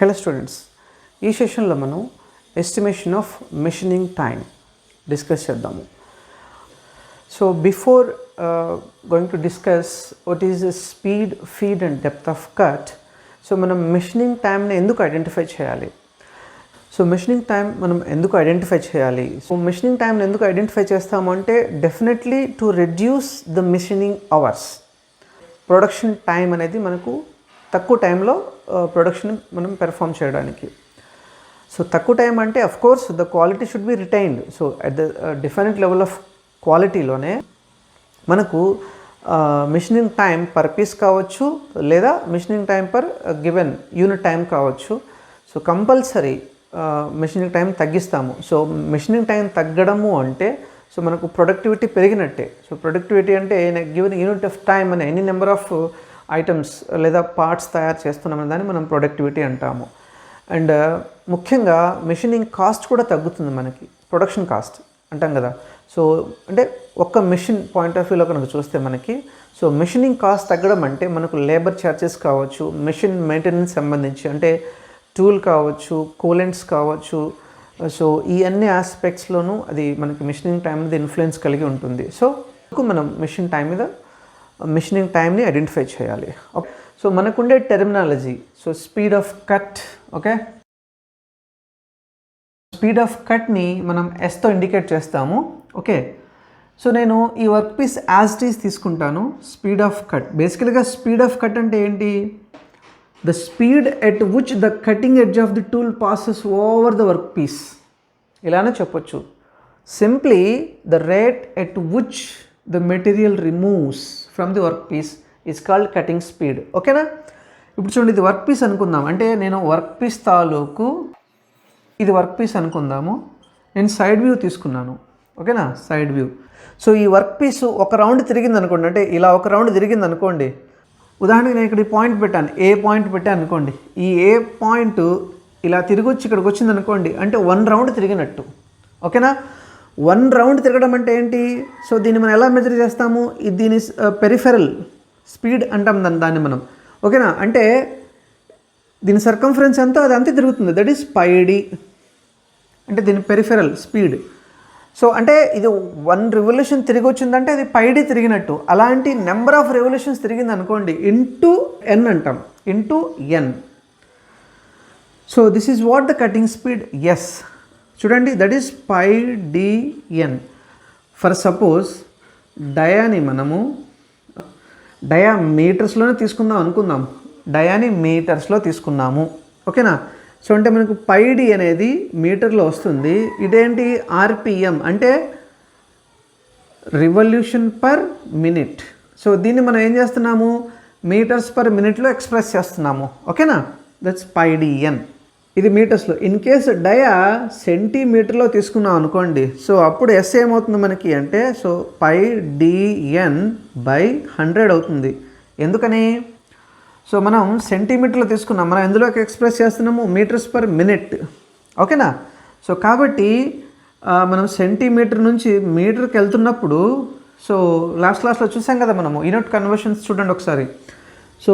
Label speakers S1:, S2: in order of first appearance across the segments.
S1: Hello students, ఈ సెషన్లో మనం estimation of machining time discuss చేద్దాము. So before going to discuss what is the speed, feed and depth of cut, so మనం machining టైంని ఎందుకు identify చేయాలి? సో మెషినింగ్ టైం మనం ఎందుకు ఐడెంటిఫై చేయాలి? సో మెషినింగ్ టైంని ఎందుకు ఐడెంటిఫై చేస్తాము అంటే definitely to reduce the machining hours. Production time అనేది మనకు తక్కువ టైంలో ప్రొడక్షన్ మనం పెర్ఫామ్ చేయడానికి. సో తక్కువ టైం అంటే of course the quality should be retained. So at the different level of క్వాలిటీలోనే మనకు మెషినింగ్ టైం పర్ పీస్ కావచ్చు, లేదా machining time per given unit time కావచ్చు. సో కంపల్సరీ మెషినింగ్ టైం తగ్గిస్తాము. సో మెషినింగ్ టైం తగ్గడము అంటే so మనకు productivity పెరిగినట్టే. సో ప్రొడక్టివిటీ అంటే గివెన్ యూనిట్ ఆఫ్ టైం అనే ఎనీ నెంబర్ ఆఫ్ ఐటమ్స్ లేదా పార్ట్స్ తయారు చేస్తున్నామని దాన్ని మనం ప్రొడక్టివిటీ అంటాము. అండ్ ముఖ్యంగా మెషినింగ్ కాస్ట్ కూడా తగ్గుతుంది మనకి, ప్రొడక్షన్ కాస్ట్ అంటాం కదా. సో అంటే ఒక్క మెషిన్ పాయింట్ ఆఫ్ వ్యూలో కనుక చూస్తే మనకి సో మెషినింగ్ కాస్ట్ తగ్గడం అంటే మనకు లేబర్ ఛార్జెస్ కావచ్చు, మెషిన్ మెయింటెనెన్స్ సంబంధించి అంటే టూల్ కావచ్చు, కూలెంట్స్ కావచ్చు. సో ఈ అన్ని ఆస్పెక్ట్స్లోనూ అది మనకి మెషినింగ్ టైం మీద ఇన్ఫ్లుయెన్స్ కలిగి ఉంటుంది. సో మనం మెషినింగ్ టైంని ఐడెంటిఫై చేయాలి. ఓకే, సో మనకుండే terminology so speed of cut. Okay, speed of కట్ని మనం ఎస్తో ఇండికేట్ చేస్తాము. ఓకే, సో నేను ఈ work piece as it is తీసుకుంటాను. స్పీడ్ ఆఫ్ కట్, బేసికల్గా స్పీడ్ ఆఫ్ కట్ అంటే ఏంటి? The speed at which the cutting edge of the tool passes over the work piece, ఇలానే చెప్పొచ్చు. Simply the rate at which the material removes from the work piece is called cutting speed. ఓకేనా? ఇప్పుడు చూడండి, ఇది work piece అనుకుందాం. అంటే నేను work piece తాలూకు ఇది వర్క్ పీస్ అనుకుందాము. నేను సైడ్ వ్యూ తీసుకున్నాను. ఓకేనా, సైడ్ వ్యూ. సో ఈ వర్క్ పీస్ ఒక రౌండ్ తిరిగింది అనుకోండి, అంటే ఇలా ఒక రౌండ్ తిరిగింది అనుకోండి. ఉదాహరణకి నేను ఇక్కడ ఈ పాయింట్ పెట్టాను, ఏ పాయింట్ పెట్టాను అనుకోండి. ఈ ఏ పాయింట్ ఇలా తిరిగి వచ్చి ఇక్కడికి వచ్చింది అనుకోండి, అంటే 1 రౌండ్ తిరిగినట్టు. ఓకేనా? 1 రౌండ్ తిరగడం అంటే ఏంటి? సో దీన్ని మనం ఎలా మెజర్ చేస్తాము? దీని పెరిఫెరల్ స్పీడ్ అంటాం దాన్ని మనం. ఓకేనా? అంటే దీని సర్కంఫరెన్స్ ఎంతో అది అంతే తిరుగుతుంది, దట్ ఈస్ πd. అంటే దీని పెరిఫెరల్ స్పీడ్. సో అంటే ఇది 1 రెవల్యూషన్ తిరిగి వచ్చిందంటే అది πd తిరిగినట్టు. అలాంటి నెంబర్ ఆఫ్ రెవల్యూషన్స్ తిరిగింది అనుకోండి, ఇంటూ n అంటాం, into n. So this is what the cutting speed. Yes, చూడండి, that is πdn. For suppose డయాని మనము డయా మీటర్స్లోనే తీసుకుందాం అనుకుందాం. డయాని మీటర్స్లో తీసుకున్నాము. ఓకేనా? సో అంటే మనకు πd అనేది మీటర్లో వస్తుంది. ఇదేంటి? ఆర్పిఎం అంటే రివల్యూషన్ పర్ మినిట్. సో దీన్ని మనం ఏం చేస్తున్నాము? మీటర్స్ పర్ మినిట్లో ఎక్స్ప్రెస్ చేస్తున్నాము. ఓకేనా? That's πdn. ఇది మీటర్స్లో. ఇన్ కేసు డయా సెంటీమీటర్లో తీసుకున్నాం అనుకోండి, సో అప్పుడు ఎస్ ఏమవుతుంది మనకి అంటే సో πdn/100 అవుతుంది. ఎందుకని? సో మనం సెంటీమీటర్లో తీసుకున్నాం, మనం ఎందులోకి ఎక్స్ప్రెస్ చేస్తున్నాము? Metres per minute. ఓకేనా? సో కాబట్టి మనం సెంటీమీటర్ నుంచి మీటర్కి వెళ్తున్నప్పుడు సో లాస్ట్ క్లాస్లో చూసాం కదా మనము యూనిట్ కన్వర్షన్స్. చూడండి ఒకసారి. సో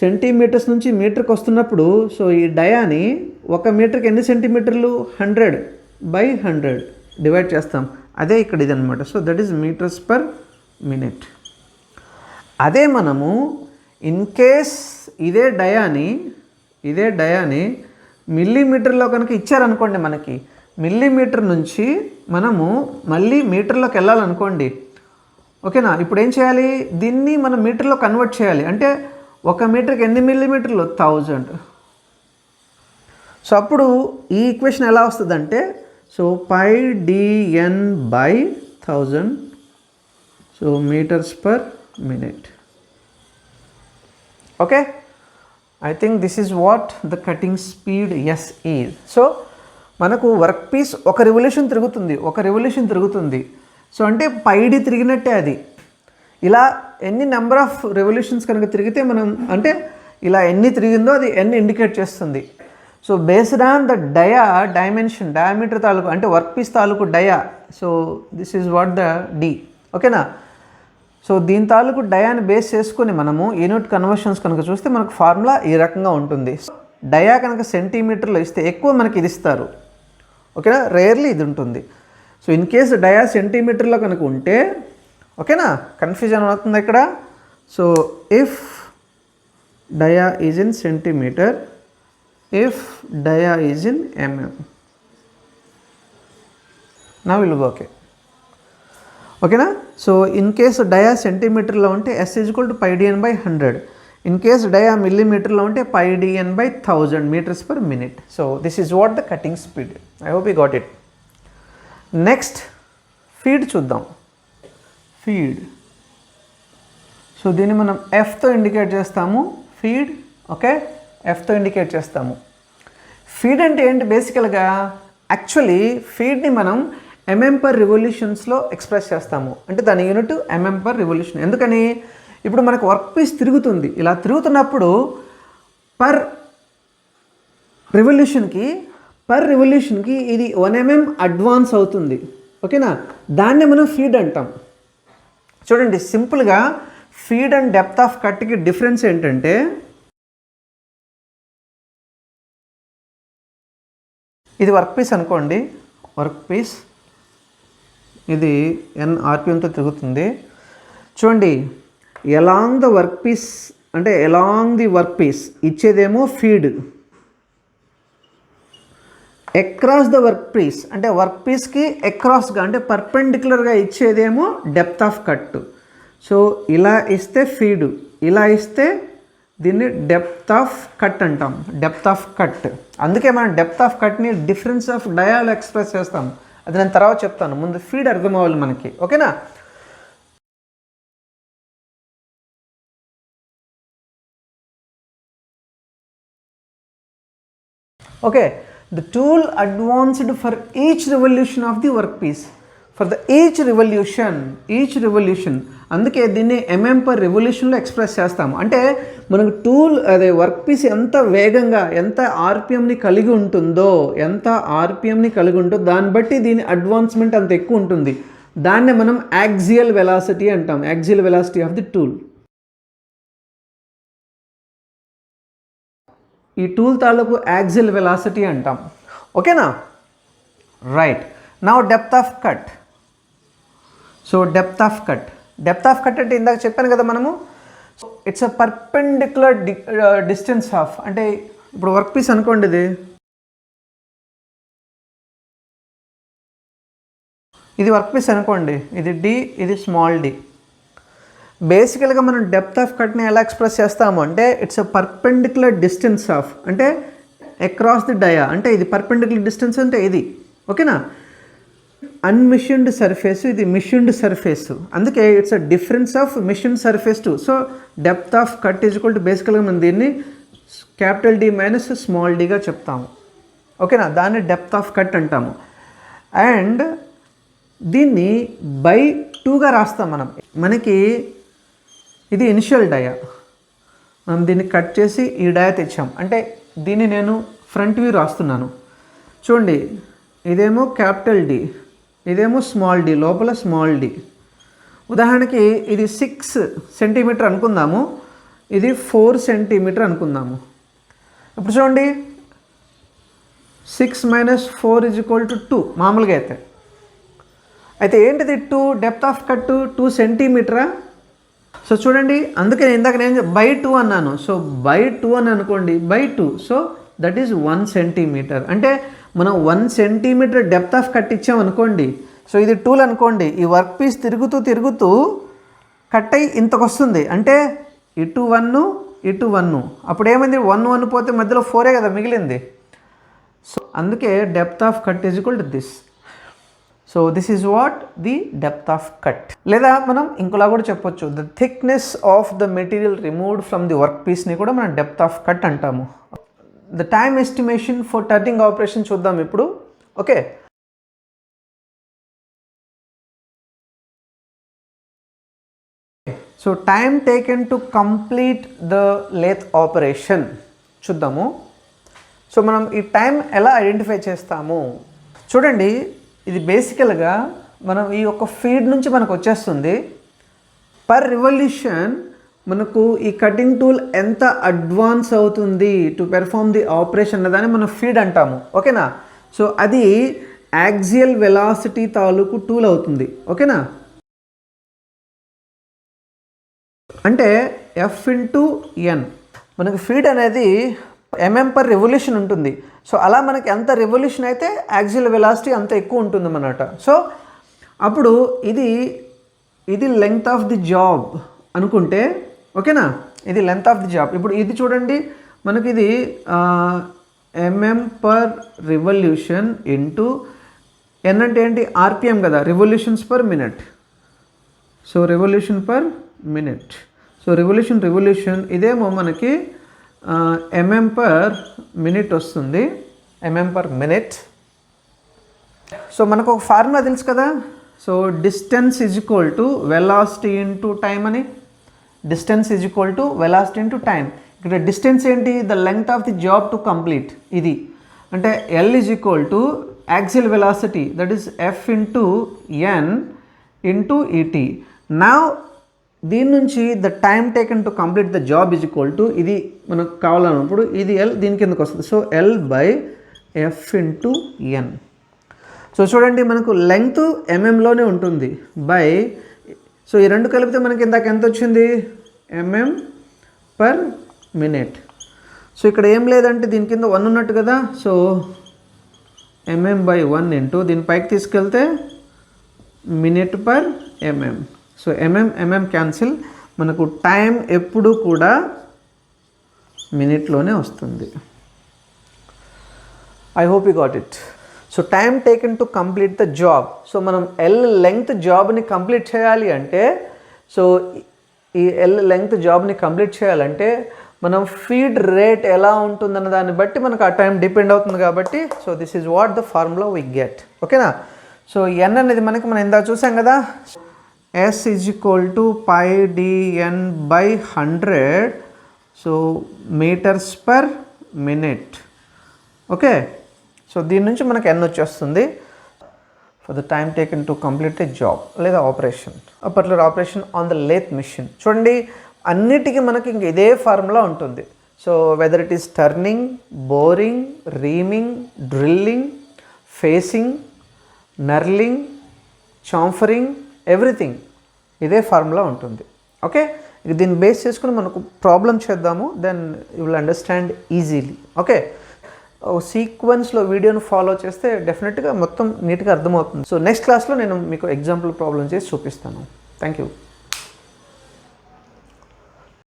S1: సెంటీమీటర్స్ నుంచి మీటర్కి వస్తున్నప్పుడు సో ఈ డయాని 1 మీటర్కి ఎన్ని సెంటీమీటర్లు? 100/100 డివైడ్ చేస్తాం. అదే ఇక్కడ ఇది అనమాట. So that is metres per minute. అదే మనము ఇన్ కేస్ ఇదే డయాని మిల్లీమీటర్లో కనుక ఇచ్చారనుకోండి, మనకి మిల్లీమీటర్ నుంచి మనము మళ్ళీ మీటర్లోకి వెళ్ళాలనుకోండి. ఓకేనా? ఇప్పుడు ఏం చేయాలి? దీన్ని మనం మీటర్లో కన్వర్ట్ చేయాలి. అంటే 1 మీటర్కి ఎన్ని మిల్లీమీటర్లు? 1000. సో అప్పుడు ఈ ఈక్వేషన్ ఎలా వస్తుందంటే so πdn/1000 so metres per minute. Okay, I think this is what the cutting speed S is. So మనకు వర్క్ పీస్ ఒక రెవల్యూషన్ తిరుగుతుంది. సో అంటే πd తిరిగినట్టే అది. ఇలా ఎన్ని నెంబర్ ఆఫ్ రెవల్యూషన్స్ కనుక తిరిగితే మనం అంటే ఇలా ఎన్ని తిరిగిందో అది n ఇండికేట్ చేస్తుంది. So based on the dimension, diameter తాలూకు అంటే వర్క్ పీస్ తాలూకు dia. So this is what the D. ఓకేనా? సో దీని తాలూకు డయాని బేస్ చేసుకొని మనము యూనిట్ కన్వర్షన్స్ కనుక చూస్తే మనకు ఫార్ములా ఈ రకంగా ఉంటుంది. డయా కనుక సెంటీమీటర్లో ఇస్తే ఎక్కువ మనకి ఇది ఇస్తారు, ఓకేనా, రేర్లీ ఇది ఉంటుంది. సో ఇన్ కేసు డయా సెంటీమీటర్లో కనుక ఉంటే, ఓకేనా, కన్ఫ్యూజన్ అవుతుంది ఇక్కడ. So if dia is in centimetre, if dia is in mm, నా విల్ ఓకే, ఓకేనా. సో ఇన్ కేసు డయా సెంటీమీటర్లో ఉంటే S = πdn/100, in case dia మిల్లీమీటర్లో ఉంటే πdn/1000 meters per minute. So this is what the cutting speed. I hope you got it. Next feed చూద్దాం. Feed, so దీన్ని మనం Fతో indicate చేస్తాము. ఫీడ్, ఓకే, Fతో ఇండికేట్ చేస్తాము. ఫీడ్ అంటే ఏంటి బేసికల్గా? యాక్చువల్లీ ఫీడ్ని మనం mm/revolutionsలో ఎక్స్ప్రెస్ చేస్తాము. అంటే దాని యూనిట్ mm/revolution. ఎందుకని? ఇప్పుడు మనకు వర్క్ పీస్ తిరుగుతుంది, ఇలా తిరుగుతున్నప్పుడు పర్ రెవల్యూషన్కి ఇది 1 mm అడ్వాన్స్ అవుతుంది, ఓకేనా. దాన్నే మనం ఫీడ్ అంటాం. చూడండి సింపుల్గా ఫీడ్ అండ్ డెప్త్ ఆఫ్ కట్కి డిఫరెన్స్ ఏంటంటే, ఇది వర్క్ పీస్ అనుకోండి, వర్క్ పీస్ ఇది n RPMతో తిరుగుతుంది. చూడండి ఎలాంగ్ ద వర్క్ పీస్ అంటే ఎలాంగ్ ది వర్క్ పీస్ ఇచ్చేదేమో feed, across the work piece అంటే వర్క్ పీస్కి అక్రాస్గా అంటే పర్పెండిక్యులర్గా ఇచ్చేదేమో డెప్త్ ఆఫ్ కట్. సో ఇలా ఇస్తే ఫీడు, ఇలా ఇస్తే దీన్ని డెప్త్ ఆఫ్ కట్ అంటాం, డెప్త్ ఆఫ్ కట్. అందుకే మనం డెప్త్ ఆఫ్ కట్ని డిఫరెన్స్ ఆఫ్ డయాలో ఎక్స్ప్రెస్ చేస్తాం. అది నేను తర్వాత చెప్తాను, ముందు ఫీడ్ అర్థం అవ్వాలి మనకి, ఓకేనా. Okay, the tool advanced for each revolution of the workpiece, for the each revolution, అందుకే దీన్ని mm/revolutionలో ఎక్స్ప్రెస్ చేస్తాము. అంటే మనకు టూల్ అదే వర్క్ పీస్ ఎంత వేగంగా ఎంత ఆర్పిఎంని కలిగి ఉంటుందో దాన్ని బట్టి దీని అడ్వాన్స్మెంట్ అంత ఎక్కువ ఉంటుంది. దాన్నే మనం యాక్సియల్ వెలాసిటీ అంటాం, axial velocity of the tool. ఈ టూల్ తాలూకు యాక్సియల్ వెలాసిటీ అంటాం, ఓకేనా. Right, now depth of cut. So depth of cut అంటే ఇందాక చెప్పాను కదా మనము, it's a perpendicular distance of, అంటే ఇప్పుడు వర్క్ పీస్ అనుకోండి, ఇది వర్క్ పీస్ అనుకోండి, ఇది D, ఇది స్మాల్ d. బేసికల్గా మనం డెప్త్ ఆఫ్ కట్ని ఎలా ఎక్స్ప్రెస్ చేస్తాము అంటే it's a perpendicular distance of, అంటే అక్రాస్ ది డయా, అంటే ఇది పర్పెండిక్యులర్ డిస్టెన్స్ అంటే ఇది, ఓకేనా. అన్మిషన్డ్ సర్ఫేస్, ఇది మిషన్డ్ సర్ఫేస్, అందుకే it's a difference of machine surface to. So depth of cut is equal to బేసికల్గా మనం దీన్ని D - స్మాల్ dగా చెప్తాము, ఓకేనా. దాన్ని డెప్త్ ఆఫ్ కట్ అంటాము. అండ్ దీన్ని /2గా రాస్తాం మనం. మనకి ఇది ఇనిషియల్ డయా, మనం దీన్ని కట్ చేసి ఈ డయా తెచ్చాం. అంటే దీన్ని నేను ఫ్రంట్ వ్యూ రాస్తున్నాను. చూడండి ఇదేమో D, ఇదేమో స్మాల్ d, లోపల స్మాల్ d. ఉదాహరణకి ఇది 6 సెంటీమీటర్ అనుకుందాము, ఇది 4 సెంటీమీటర్ అనుకుందాము. ఇప్పుడు చూడండి 6 - 4 = 2 మామూలుగా అయితే ఏంటిది 2 డెప్త్ ఆఫ్ కట్ 2 సెంటీమీటరా. సో చూడండి అందుకే ఇందాక నేను /2 అన్నాను. సో /2 అని అనుకోండి, /2, సో దట్ ఈజ్ 1 సెంటీమీటర్. అంటే మనం 1 సెంటీమీటర్ డెప్త్ ఆఫ్ కట్ ఇచ్చాం అనుకోండి. సో ఇది టూల్ అనుకోండి, ఈ వర్క్ పీస్ తిరుగుతూ కట్ అయ్యి ఇంతకు వస్తుంది. అంటే ఇటు 1 అప్పుడు ఏమైంది, 1 పోతే మధ్యలో 4 కదా మిగిలింది. సో అందుకే depth of cut is equal to this. So this is what the depth of cut. లేదా మనం ఇంకోలా కూడా చెప్పొచ్చు, the thickness of the material removed from the work పీస్ని కూడా మనం డెప్త్ ఆఫ్ కట్ అంటాము. The time estimation for turning operation చూద్దాం ఇప్పుడు. Okay, so time taken to complete the lathe operation చూద్దాము. సో మనం ఈ టైం ఎలా ఐడెంటిఫై చేస్తాము చూడండి. ఇది బేసికల్గా మనం ఈ యొక్క ఫీడ్ నుంచి మనకు వచ్చేస్తుంది. పర్ రివల్యూషన్ మనకు ఈ కటింగ్ టూల్ ఎంత అడ్వాన్స్ అవుతుంది టు పెర్ఫామ్ ది ఆపరేషన్ అన్నదాన్ని మనం ఫీడ్ అంటాము, ఓకేనా. సో అది యాక్సియల్ వెలాసిటీ తాలూకు టూల్ అవుతుంది, ఓకేనా. అంటే ఎఫ్ ఇంటూ ఎన్, మనకు ఫీడ్ అనేది ఎంఎం/రెవల్యూషన్ ఉంటుంది. సో అలా మనకి ఎంత రెవల్యూషన్ అయితే యాక్సియల్ వెలాసిటీ అంత ఎక్కువ ఉంటుంది అన్నమాట. సో అప్పుడు ఇది లెంగ్త్ ఆఫ్ ది జాబ్ అనుకుంటే, ఓకేనా, ఇది లెంత్ ఆఫ్ ది జాబ్. ఇప్పుడు ఇది చూడండి, మనకి ఇది mm/రెవల్యూషన్ ఇంటూ ఎన్ అంటే ఏంటి, ఆర్పిఎం కదా, revolutions per minute. So revolution per minute. So revolution ఇదేమో మనకి mm/మినిట్ వస్తుంది, mm/మినిట్. సో మనకు ఒక ఫార్ములా తెలుసు కదా. So distance is equal to velocity into time అని. Distance is equal to velocity into time. ఇక్కడ డిస్టెన్స్ ఏంటి, the length of the job to complete. ఇది అంటే L is equal to axial velocity, that is F into N into T. నా దీని నుంచి the time taken to complete the job is equal to, ఇది మనకు కావాలన్నప్పుడు ఇది ఎల్ దీని కిందకు వస్తుంది. So L by F into N. So చూడండి, మనకు లెంగ్త్ ఎంఎంలోనే ఉంటుంది బై, సో ఈ రెండు కలిపితే మనకి ఇందాక ఎంత వచ్చింది, mm/మినిట్. సో ఇక్కడ ఏం లేదంటే దీని కింద 1 ఉన్నట్టు కదా. సో mm/1 ఇంటూ దీని పైకి తీసుకెళ్తే minute/mm. సో mm క్యాన్సిల్, మనకు టైం ఎప్పుడు కూడా మినిట్లోనే వస్తుంది. I hope you got it. So time taken to complete the job. So మనం ఎల్ లెంగ్త్ జాబ్ని కంప్లీట్ చేయాలి అంటే, సో ఈ ఎల్ లెంగ్త్ జాబ్ని కంప్లీట్ చేయాలంటే మనం ఫీడ్ రేట్ ఎలా ఉంటుందన్న దాన్ని బట్టి మనకు ఆ టైం డిపెండ్ అవుతుంది కాబట్టి, so this is what the formula we get, okay. So N అనేది మనం ఇందాక చూసాం కదా, S is equal to πdn/100. So మీటర్స్/మినిట్, ఓకే. సో దీని నుంచి మనకు ఎన్ వచ్చేస్తుంది for the time taken to complete a job లేదా operation, particular operation on the lathe machine. చూడండి, అన్నిటికీ మనకి ఇంక ఇదే ఫార్ములా ఉంటుంది. So whether it is turning, boring, reaming, drilling, facing, knurling, chamfering, everything ఇదే ఫార్ములా ఉంటుంది, ఓకే. దీన్ని బేస్ చేసుకుని మనకు ప్రాబ్లం చేద్దాము, then you will understand easily, okay. సీక్వెన్స్లో వీడియోను ఫాలో చేస్తే డెఫినెట్గా మొత్తం నీట్గా అర్థమవుతుంది. సో నెక్స్ట్ క్లాస్లో నేను మీకు ఎగ్జాంపుల్ ప్రాబ్లం చేసి చూపిస్తాను. Thank you.